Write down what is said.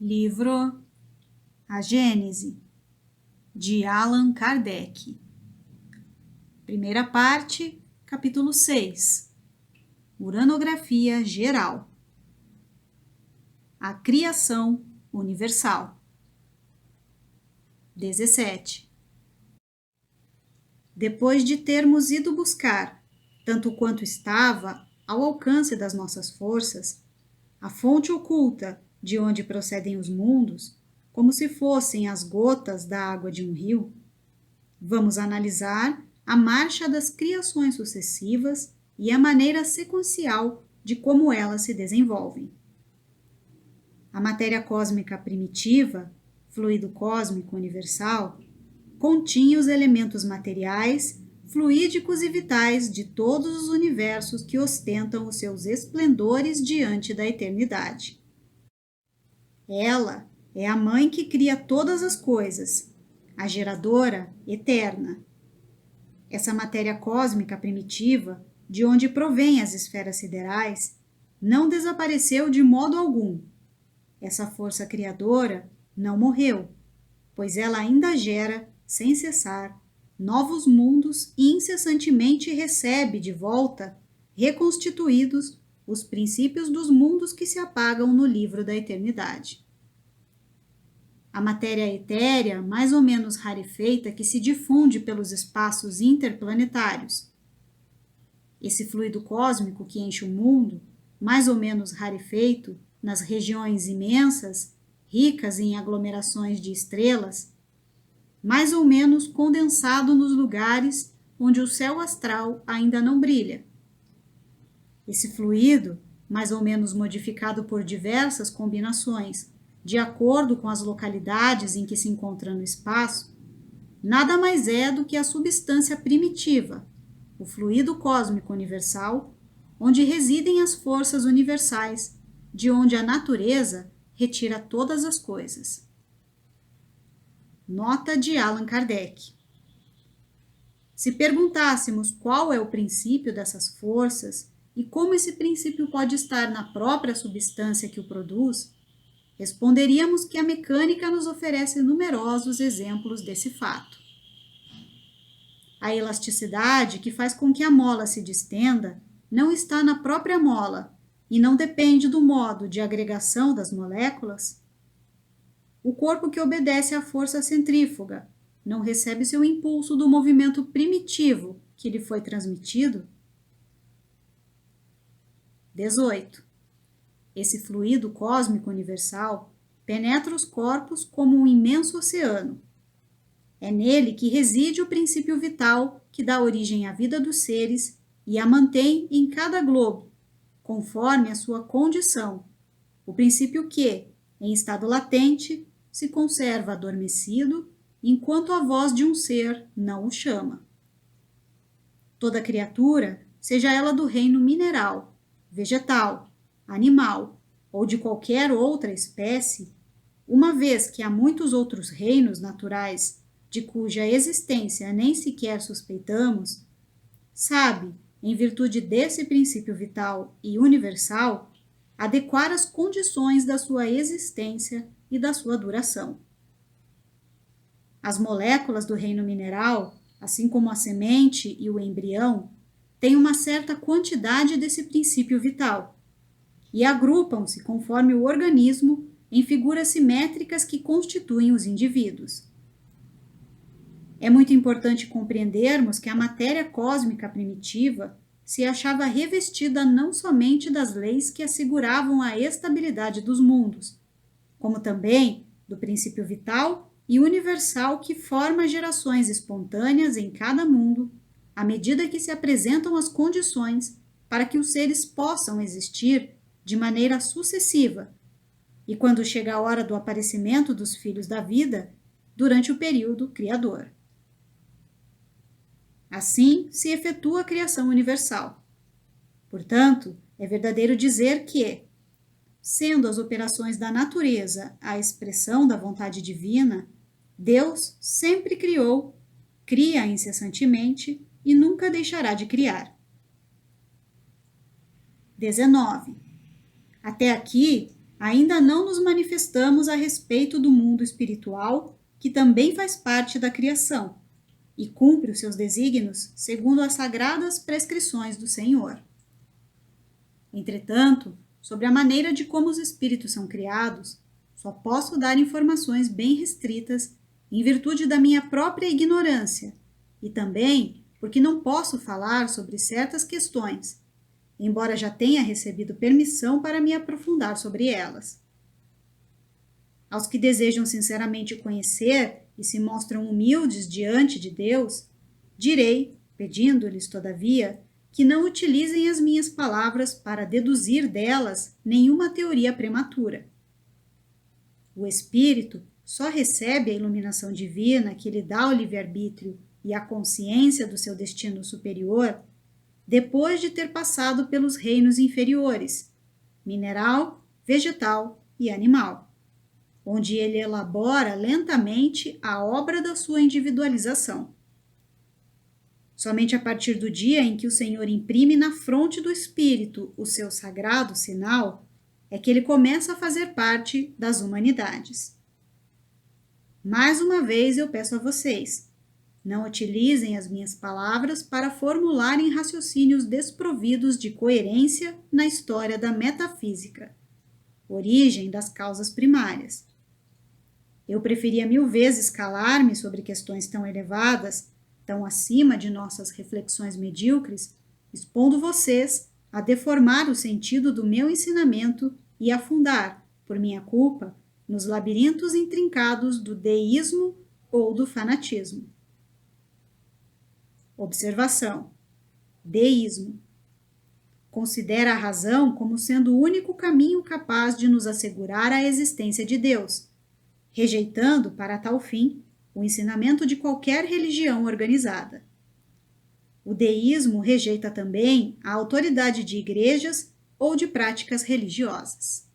Livro A Gênese, de Allan Kardec. Primeira parte, capítulo 6. Uranografia geral. A criação universal. 17. Depois de termos ido buscar, tanto quanto estava ao alcance das nossas forças, a fonte oculta de onde procedem os mundos, como se fossem as gotas da água de um rio, vamos analisar a marcha das criações sucessivas e a maneira sequencial de como elas se desenvolvem. A matéria cósmica primitiva, fluido cósmico universal, continha os elementos materiais, fluídicos e vitais de todos os universos que ostentam os seus esplendores diante da eternidade. Ela é a mãe que cria todas as coisas, a geradora eterna. Essa matéria cósmica primitiva, de onde provém as esferas siderais, não desapareceu de modo algum. Essa força criadora não morreu, pois ela ainda gera, sem cessar, novos mundos e incessantemente recebe de volta, reconstituídos, os princípios dos mundos que se apagam no livro da eternidade. A matéria etérea, mais ou menos rarefeita, que se difunde pelos espaços interplanetários. Esse fluido cósmico que enche o mundo, mais ou menos rarefeito, nas regiões imensas, ricas em aglomerações de estrelas, mais ou menos condensado nos lugares onde o céu astral ainda não brilha. Esse fluido, mais ou menos modificado por diversas combinações, de acordo com as localidades em que se encontra no espaço, nada mais é do que a substância primitiva, o fluido cósmico universal, onde residem as forças universais, de onde a natureza retira todas as coisas. Nota de Allan Kardec. Se perguntássemos qual é o princípio dessas forças e como esse princípio pode estar na própria substância que o produz, responderíamos que a mecânica nos oferece numerosos exemplos desse fato. A elasticidade que faz com que a mola se distenda não está na própria mola e não depende do modo de agregação das moléculas. O corpo que obedece à força centrífuga não recebe seu impulso do movimento primitivo que lhe foi transmitido? 18. Esse fluido cósmico universal penetra os corpos como um imenso oceano. É nele que reside o princípio vital que dá origem à vida dos seres e a mantém em cada globo, conforme a sua condição, o princípio que, em estado latente, se conserva adormecido enquanto a voz de um ser não o chama. Toda criatura, seja ela do reino mineral, vegetal, animal ou de qualquer outra espécie, uma vez que há muitos outros reinos naturais de cuja existência nem sequer suspeitamos, sabe, em virtude desse princípio vital e universal, adequar as condições da sua existência e da sua duração. As moléculas do reino mineral, assim como a semente e o embrião, têm uma certa quantidade desse princípio vital e agrupam-se conforme o organismo em figuras simétricas que constituem os indivíduos. É muito importante compreendermos que a matéria cósmica primitiva se achava revestida não somente das leis que asseguravam a estabilidade dos mundos, como também do princípio vital e universal que forma gerações espontâneas em cada mundo, à medida que se apresentam as condições para que os seres possam existir de maneira sucessiva, e quando chega a hora do aparecimento dos filhos da vida, durante o período criador. Assim se efetua a criação universal. Portanto, é verdadeiro dizer que, sendo as operações da natureza a expressão da vontade divina, Deus sempre criou, cria incessantemente e nunca deixará de criar. 19. Até aqui, ainda não nos manifestamos a respeito do mundo espiritual, que também faz parte da criação e cumpre os seus desígnios segundo as sagradas prescrições do Senhor. Entretanto, sobre a maneira de como os espíritos são criados, só posso dar informações bem restritas em virtude da minha própria ignorância e também porque não posso falar sobre certas questões, embora já tenha recebido permissão para me aprofundar sobre elas. Aos que desejam sinceramente conhecer e se mostram humildes diante de Deus, direi, pedindo-lhes, todavia, que não utilizem as minhas palavras para deduzir delas nenhuma teoria prematura. O espírito só recebe a iluminação divina que lhe dá o livre-arbítrio e a consciência do seu destino superior depois de ter passado pelos reinos inferiores, mineral, vegetal e animal, onde ele elabora lentamente a obra da sua individualização. Somente a partir do dia em que o Senhor imprime na fronte do espírito o seu sagrado sinal, é que ele começa a fazer parte das humanidades. Mais uma vez eu peço a vocês, não utilizem as minhas palavras para formularem raciocínios desprovidos de coerência na história da metafísica, origem das causas primárias. Eu preferia 1000 vezes calar-me sobre questões tão elevadas, tão acima de nossas reflexões medíocres, expondo vocês a deformar o sentido do meu ensinamento e afundar, por minha culpa, nos labirintos intrincados do deísmo ou do fanatismo. Observação: deísmo. Considera a razão como sendo o único caminho capaz de nos assegurar a existência de Deus, rejeitando, para tal fim, o ensinamento de qualquer religião organizada. O deísmo rejeita também a autoridade de igrejas ou de práticas religiosas.